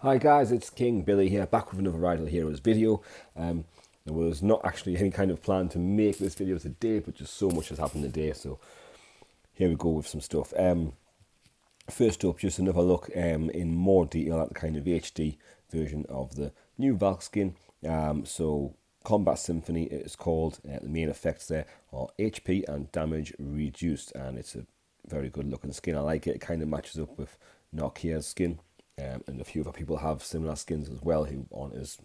Hi guys, it's King Billy here, back with another Idle Heroes video. There was not actually any kind of plan to make this video today, but just so much has happened today, so here we go with some stuff. First up, just another look in more detail at the kind of HD version of the new Valk skin. So Combat Symphony it is called. The main effects there are HP and damage reduced, and it's a very good looking skin. I like it. It kind of matches up with Nokia's skin, and a few other people have similar skins as well who aren't as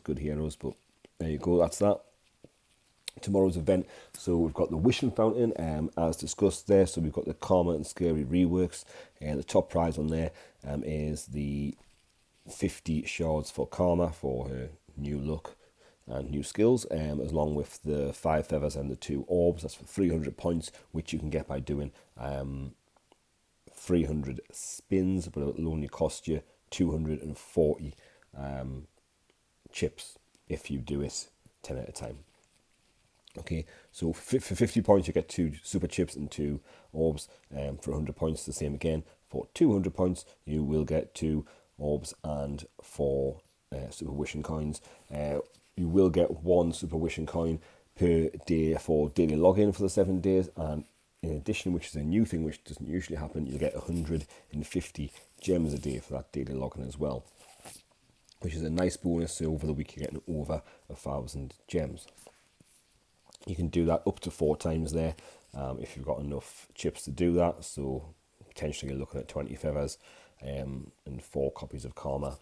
good heroes. But there you go. That's that. Tomorrow's event, so we've got the Wishing Fountain as discussed there. So we've got the Karma and Scary reworks, and the top prize on there is the 50 shards for Karma for her new look and new skills, along with the 5 feathers and the 2 orbs. That's for 300 points, which you can get by doing 300 spins, but it'll only cost you 240 chips if you do it 10 at a time. Okay, so for 50 points you get 2 super chips and 2 orbs. For 100 points the same again. For 200 points you will get 2 orbs and 4 super wishing coins. You will get 1 super wishing coin per day for daily login for the 7 days, and in addition, which is a new thing which doesn't usually happen, you get 150 gems a day for that daily login as well, which is a nice bonus. So over the week you're getting over 1,000 gems. You can do that up to 4 times there if you've got enough chips to do that. So potentially you're looking at 20 feathers and 4 copies of Karma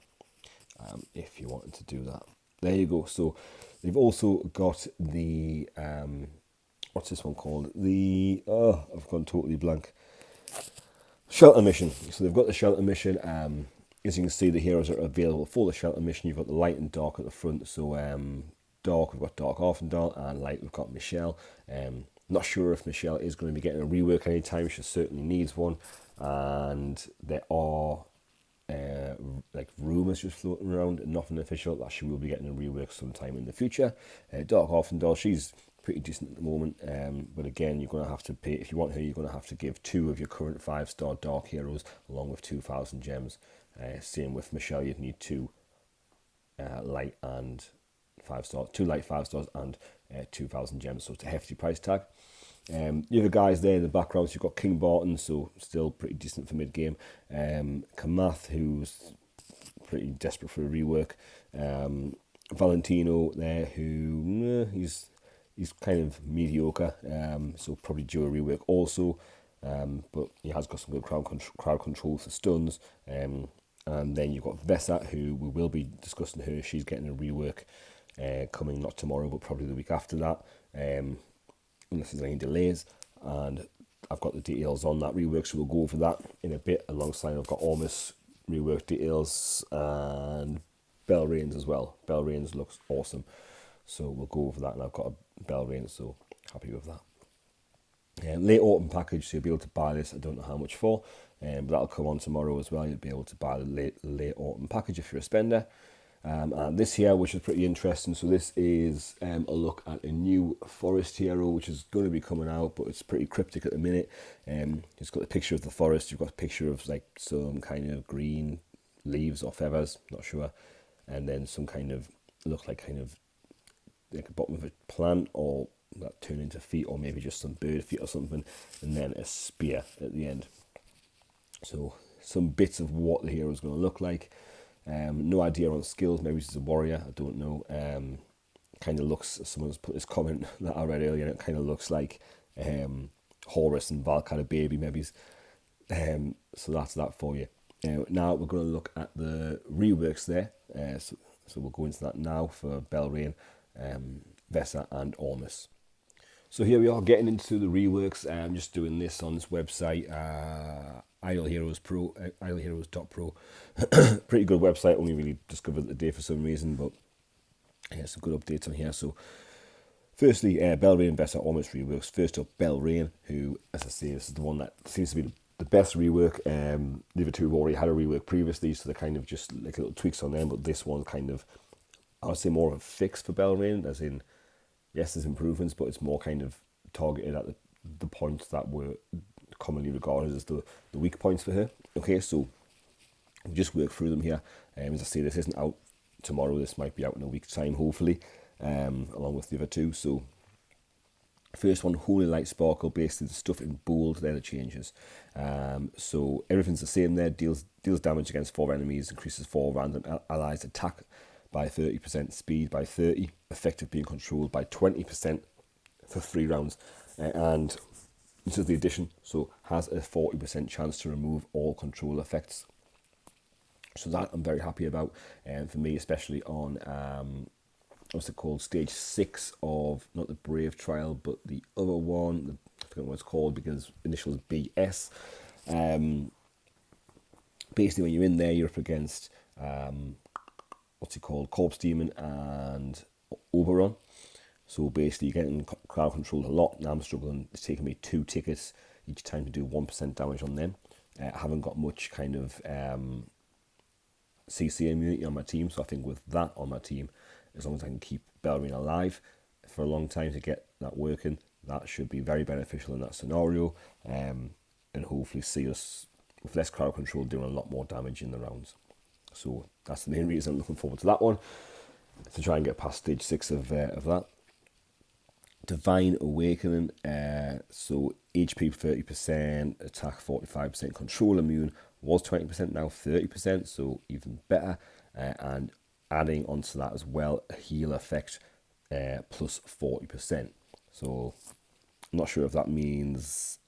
if you wanted to do that. There you go. So they've also got the what's this one called? The I've gone totally blank. Shelter mission. So they've got the shelter mission. As you can see, the heroes are available for the shelter mission. You've got the light and dark at the front. So dark, we've got Dark Orphandal, and light, we've got Michelle. Not sure if Michelle is going to be getting a rework anytime. She certainly needs one, and there are like rumours just floating around, nothing official, that she will be getting a rework sometime in the future. Dark Orphandal, she's pretty decent at the moment, but again, you're going to have to pay. If you want her, you're going to have to give 2 of your current 5-star dark heroes along with 2,000 gems. Same with Michelle, you'd need 2 light and 5 stars, 2 light 5 stars and 2,000 gems, so it's a hefty price tag. The other guys there in the background, so you've got King Barton, so still pretty decent for mid game. Kamath, who's pretty desperate for a rework. Valentino there, who he's kind of mediocre, so probably due a rework also. But he has got some good crowd control for stuns. And then you've got Vesa, who we will be discussing her. She's getting a rework coming not tomorrow, but probably the week after that, unless there's any delays. And I've got the details on that rework, so we'll go over that in a bit. Alongside, I've got Ormus rework details and Belrain's as well. Belrain's looks awesome, so we'll go over that. And I've got a Belrain, so happy with that. Late autumn package, so you'll be able to buy this. I don't know how much for, but that'll come on tomorrow as well. You'll be able to buy the late autumn package if you're a spender. And this here, which is pretty interesting, so this is a look at a new forest hero which is going to be coming out, but it's pretty cryptic at the minute. It's got a picture of the forest, you've got a picture of like some kind of green leaves or feathers, not sure, and then some kind of look like kind of like a bottom of a plant, or that turn into feet, or maybe just some bird feet or something, and then a spear at the end. So some bits of what the hero is going to look like. No idea on skills, maybe he's a warrior, I don't know. Kind of looks, someone's put this comment that I read earlier, and it kind of looks like Horus and Valk had a baby, maybe. So that's that for you. Now we're going to look at the reworks there. So we'll go into that now for Belrain, Vesa and Ormus. So here we are getting into the reworks. I'm just doing this on this website, Idle Heroes Pro, idleheroes.pro. Pretty good website, only really discovered it today for some reason, but yeah, some good updates on here. So firstly, Belrain, Vesa, Ormus reworks. First up, Belrain, who, as I say, this is the one that seems to be the best rework. The other two have already had a rework previously, so they're kind of just like little tweaks on them, but this one's kind of, I would say, more of a fix for Belrain, as in, yes, there's improvements, but it's more kind of targeted at the points that were commonly regarded as the weak points for her. Okay, so just work through them here. As I say, this isn't out tomorrow. This might be out in a week's time, hopefully, along with the other two. So first one, Holy Light Sparkle, basically the stuff in bold, they're the changes. So everything's the same there, deals damage against 4 enemies, increases 4 random allies attack by 30%, speed by 30, effective being controlled by 20% for 3 rounds. And this is the addition, so has a 40% chance to remove all control effects. So that I'm very happy about, and for me, especially on what's it called, stage 6 of not the Brave trial, but the other one. I forget what it's called because initials BS. Basically, when you're in there, you're up against what's it called, Corpse Demon and Oberon. So basically, you're getting crowd controlled a lot. Now I'm struggling. It's taking me 2 tickets each time to do 1% damage on them. I haven't got much kind of CC immunity on my team, so I think with that on my team, as long as I can keep Belrain alive for a long time to get that working, that should be very beneficial in that scenario, and hopefully see us with less crowd control doing a lot more damage in the rounds. So that's the main reason I'm looking forward to that one, to try and get past stage 6 of that. Divine Awakening, so HP 30%, attack 45%, control immune was 20%, now 30%, so even better. And adding onto that as well, a heal effect plus 40%. So I'm not sure if that means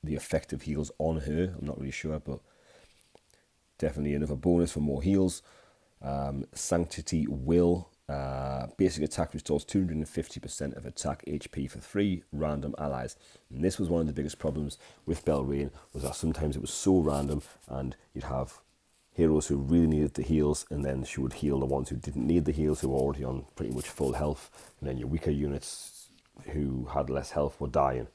the effective heals on her, I'm not really sure, but definitely another bonus for more heals. Sanctity Will, basic attack restores 250% of attack HP for 3 random allies. And this was one of the biggest problems with Belrain, was that sometimes it was so random, and you'd have heroes who really needed the heals, and then she would heal the ones who didn't need the heals, who were already on pretty much full health, and then your weaker units who had less health were dying.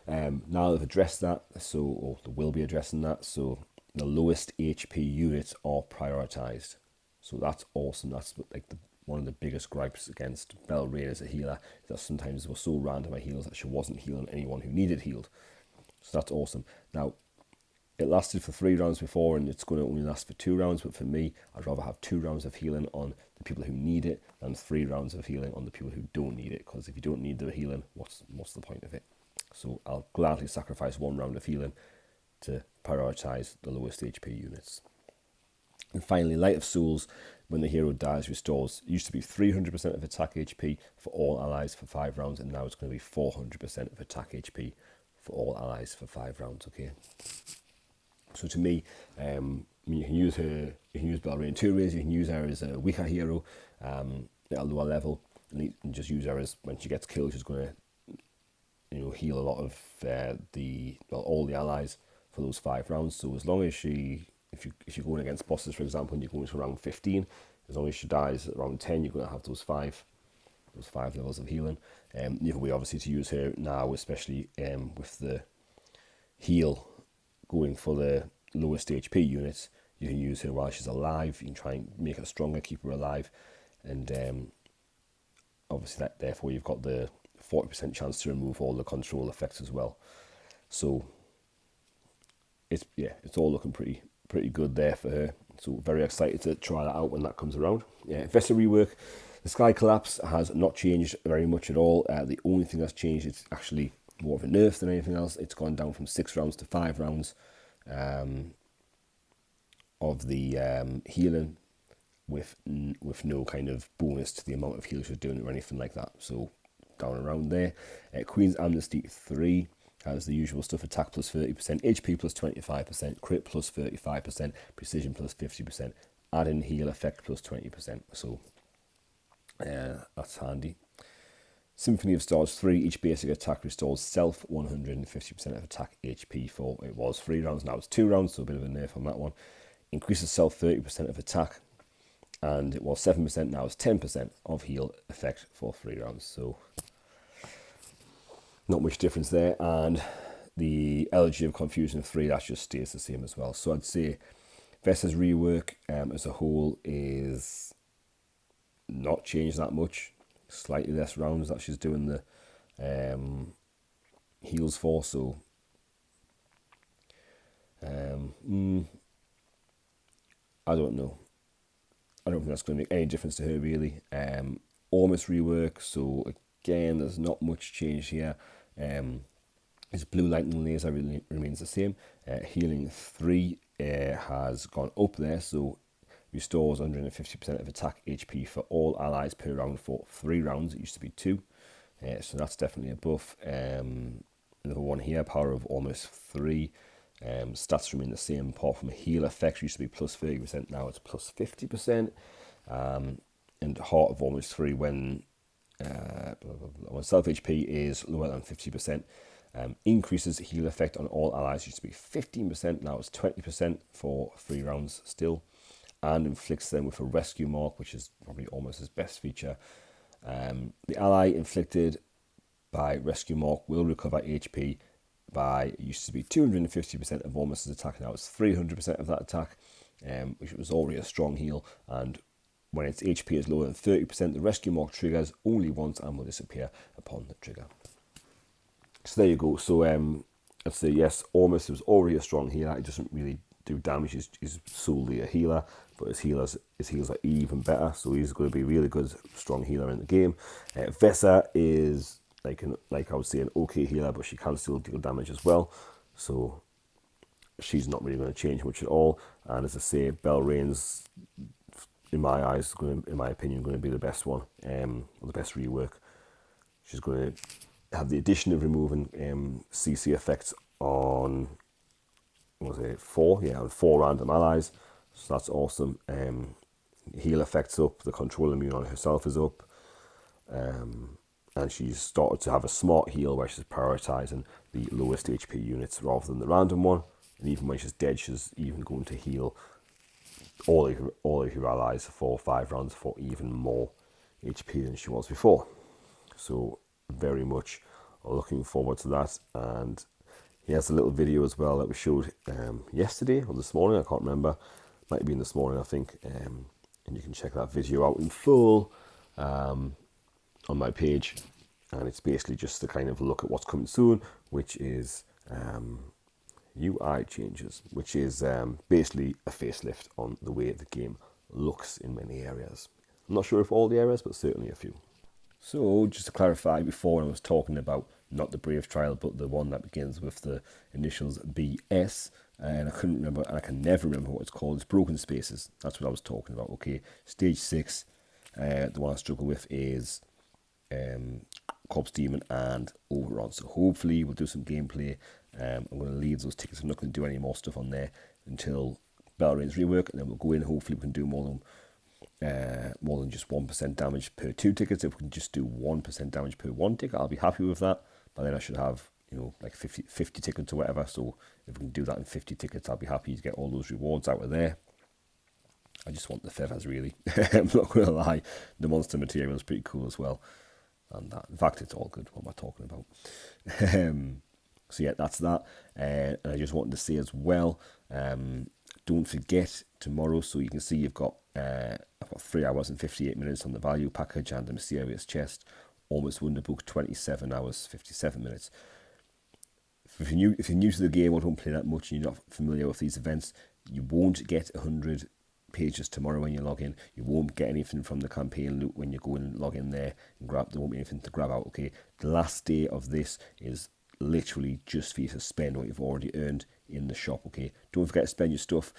Now they've addressed that, so, or they will be addressing that, so the lowest HP units are prioritized. So that's awesome. That's like one of the biggest gripes against Belrain as a healer, is that sometimes they were so random at heals that she wasn't healing anyone who needed healed. So that's awesome. Now, it lasted for 3 rounds before, and it's going to only last for 2 rounds, but for me, I'd rather have 2 rounds of healing on the people who need it than 3 rounds of healing on the people who don't need it, because if you don't need the healing, what's the point of it? So I'll gladly sacrifice 1 round of healing to prioritise the lowest HP units. And finally, Light of Souls, when the hero dies, restores. It used to be 300% of attack HP for all allies for 5 rounds, and now it's going to be 400% of attack HP for all allies for 5 rounds, okay? So to me, you can use Belrain 2 ways. You can use her as a weaker hero at a lower level, and just use her as, when she gets killed, she's going to heal a lot of all the allies for those 5 rounds. So as long as if you're going against bosses, for example, and you're going to round 15, as long as she dies at round 10, you're going to have those five levels of healing. The other way, obviously, to use her now, especially with the heal going for the lowest HP units, you can use her while she's alive. You can try and make her stronger, keep her alive, and obviously therefore you've got the 40% chance to remove all the control effects as well. So it's all looking pretty good there for her. So very excited to try that out when that comes around. Vesa Rework, the Sky Collapse has not changed very much at all. The only thing that's changed, it's actually more of a nerf than anything else. It's gone down from 6 rounds to 5 rounds of the healing, with no kind of bonus to the amount of heals you're doing or anything like that. So down around there. Queen's Amnesty 3 has the usual stuff: attack plus 30%, HP plus 25%, crit plus 35%, precision plus 50%, add in heal effect plus 20%. So that's handy. Symphony of Stars 3, each basic attack restores self 150% of attack HP for, it was 3 rounds, now it's 2 rounds, so a bit of a nerf on that one. Increases self 30% of attack, and it was 7%, now it's 10% of heal effect for 3 rounds, so not much difference there. And the Elegy of Confusion 3, that just stays the same as well. So I'd say Vesa's rework as a whole is not changed that much. Slightly less rounds that she's doing the heals for, so I don't know. I don't think that's going to make any difference to her really. Ormus rework, so again, there's not much change here. His blue lightning laser really remains the same. Healing 3 has gone up there, so restores 150% of attack HP for all allies per round for 3 rounds. It used to be 2, so that's definitely a buff. Another one here, power of almost 3. Stats remain the same apart from heal effects. Used to be plus 30%, now it's plus 50%. And heart of almost 3 when self HP is lower than 50%. Increases heal effect on all allies. Used to be 15%, now it's 20% for 3 rounds still. And inflicts them with a rescue mark, which is probably almost his best feature. The ally inflicted by rescue mark will recover HP by, it used to be 250% of Ormus's attack, now it's 300% of that attack, which was already a strong heal. And when its HP is lower than 30%, the rescue mark triggers only once and will disappear upon the trigger. So there you go. So I'd say yes, Ormus was already a strong healer. It doesn't really do damage. He's solely a healer, but his heals are even better. So he's going to be a really good, strong healer in the game. Vesa is like I would say an okay healer, but she can still deal damage as well. So she's not really going to change much at all. And as I say, Belrain's, in my eyes, in my opinion, going to be the best one, or the best rework. She's going to have the addition of removing CC effects on, what was it, 4? Yeah, on 4 random allies. So that's awesome. Heal effects up, the control immune on herself is up. And she's started to have a smart heal where she's prioritising the lowest HP units rather than the random one. And even when she's dead, she's even going to heal all of your allies for 5 rounds for even more HP than she was before. So very much looking forward to that. And he has a little video as well that we showed yesterday or this morning, I can't remember. Might have been this morning, I think. And you can check that video out in full on my page. And it's basically just to kind of look at what's coming soon, which is UI changes, which is basically a facelift on the way the game looks in many areas. I'm not sure if all the areas, but certainly a few. So just to clarify, before I was talking about not the Brave trial, but the one that begins with the initials BS, and I couldn't remember, and I can never remember what it's called. It's Broken Spaces. That's what I was talking about. Okay, stage 6. The one I struggle with is Corpse Demon and Overon. So hopefully we'll do some gameplay. I'm going to leave those tickets. I'm not going to do any more stuff on there until Belrain's Rework, and then we'll go in. Hopefully we can do more than just 1% damage per 2 tickets. If we can just do 1% damage per 1 ticket, I'll be happy with that. But then I should have, like 50 tickets or whatever. So if we can do that in 50 tickets, I'll be happy to get all those rewards out of there. I just want the feathers, really. I'm not going to lie. The monster material is pretty cool as well. And that, in fact, it's all good. What am I talking about? So yeah, that's that. And I just wanted to say as well, don't forget tomorrow. So you can see I've got 3 hours and 58 minutes on the value package and the mysterious chest. Almost Wonderbook, 27 hours 57 minutes. If you're new to the game or don't play that much and you're not familiar with these events, you won't get 100 pages tomorrow when you log in. You won't get anything from the campaign loot when you go and log in there and grab. There won't be anything to grab out. Okay, the last day of this is literally just for you to spend what you've already earned in the shop. Okay, don't forget to spend your stuff.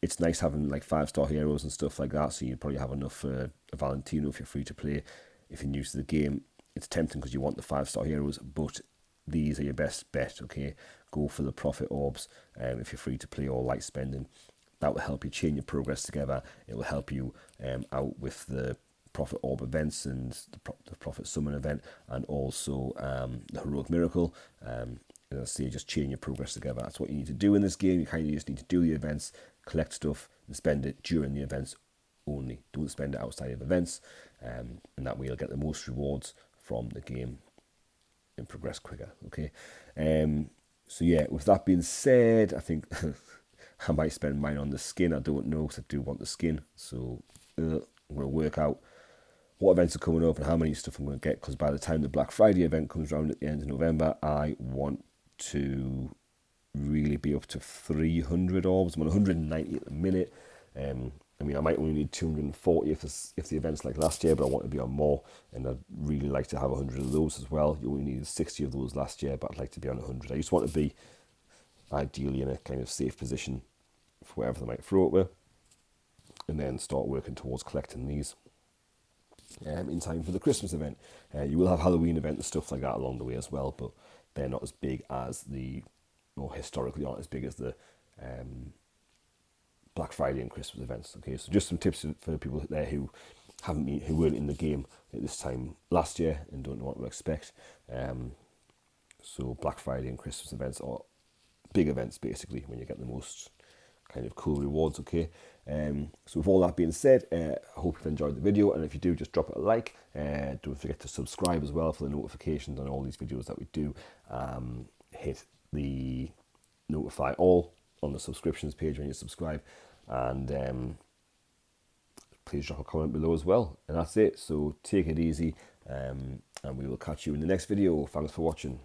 It's nice having like 5-star heroes and stuff like that, so you probably have enough for a Valentino if you're free to play. If you're new to the game, it's tempting because you want the 5-star heroes, but these are your best bet. Okay, go for the profit orbs if you're free to play or light spending. That will help you chain your progress together. It will help you out with the Prophet Orb events and the Prophet Summon event, and also the Heroic Miracle. As I say, just chain your progress together. That's what you need to do in this game. You kind of just need to do the events, collect stuff, and spend it during the events only. Don't spend it outside of events, and that way you'll get the most rewards from the game and progress quicker. Okay. So yeah, with that being said, I think I might spend mine on the skin. I don't know, because I do want the skin. So I'm going to work out what events are coming up and how many stuff I'm going to get, because by the time the Black Friday event comes around at the end of November, I want to really be up to 300 orbs. I'm on 190 at the minute. I mean, I might only need 240 if the event's like last year, but I want to be on more, and I'd really like to have 100 of those as well. You only needed 60 of those last year, but I'd like to be on 100. I just want to be ideally in a kind of safe position for whatever they might throw at me, and then start working towards collecting these in time for the Christmas event. You will have Halloween event and stuff like that along the way as well, but they're not as big as or historically aren't as big as the Black Friday and Christmas events. Okay, so just some tips for people there who weren't in the game at this time last year and don't know what to expect. So Black Friday and Christmas events are big events basically when you get the most kind of cool rewards. Okay, so with all that being said, I hope you've enjoyed the video, and if you do, just drop it a like. Don't forget to subscribe as well for the notifications on all these videos that we do. Hit the notify all on the subscriptions page when you subscribe, and please drop a comment below as well. And that's it, so take it easy, and we will catch you in the next video. Thanks for watching.